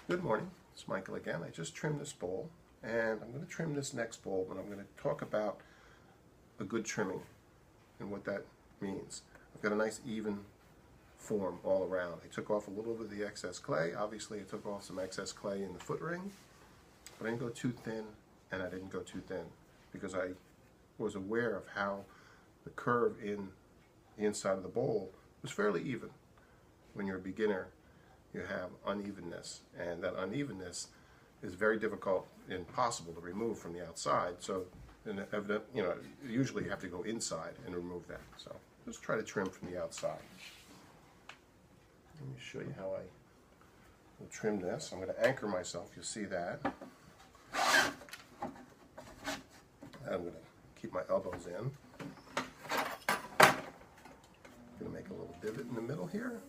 Good morning, it's Michael again. I just trimmed this bowl and I'm going to trim this next bowl, but I'm going to talk about a good trimming and what that means. I've got a nice even form all around. I took off a little bit of the excess clay. Obviously I took off some excess clay in the foot ring, but I didn't go too thin and I didn't go too thin because I was aware of how the curve in the inside of the bowl was fairly even. When you're a beginner, you have unevenness, and that unevenness is very difficult, impossible to remove from the outside. So, usually you have to go inside and remove that. So, just try to trim from the outside. Let me show you how I will trim this. I'm going to anchor myself. You'll see that. I'm going to keep my elbows in. I'm going to make a little divot in the middle here.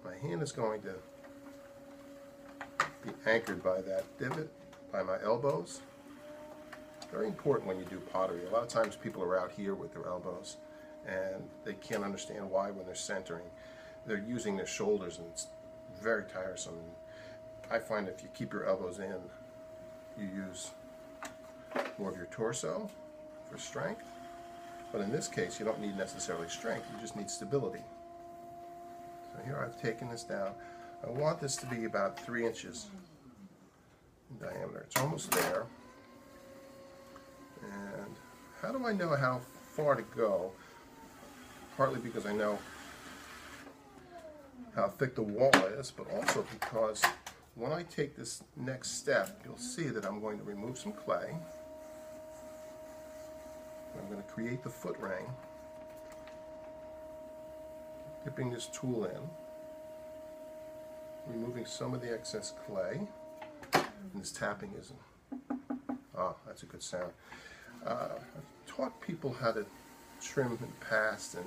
My hand is going to be anchored by that divot, by my elbows. Very important when you do pottery. A lot of times people are out here with their elbows and they can't understand why when they're centering. They're using their shoulders and it's very tiresome. I find if you keep your elbows in, you use more of your torso for strength. But in this case, you don't need necessarily strength, you just need stability. So here I've taken this down. I want this to be about 3 inches in diameter. It's almost there. And how do I know how far to go? Partly because I know how thick the wall is, but also because when I take this next step, you'll see that I'm going to remove some clay. I'm going to create the foot ring, dipping this tool in, removing some of the excess clay, and this tapping isn't, that's a good sound. I've taught people how to trim in the past, and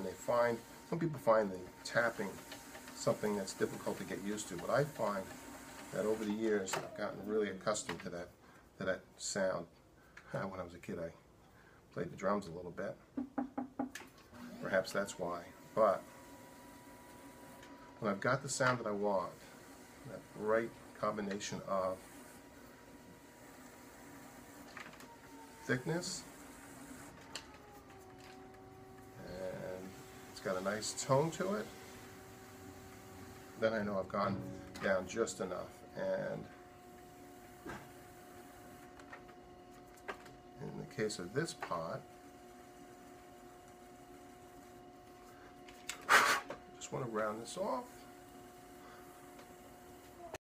some people find the tapping something that's difficult to get used to, but I find that over the years I've gotten really accustomed to that sound. When I was a kid I played the drums a little bit. Perhaps that's why. But when I've got the sound that I want, that right combination of thickness and it's got a nice tone to it, then I know I've gone down just enough. And in the case of this pot, just want to round this off.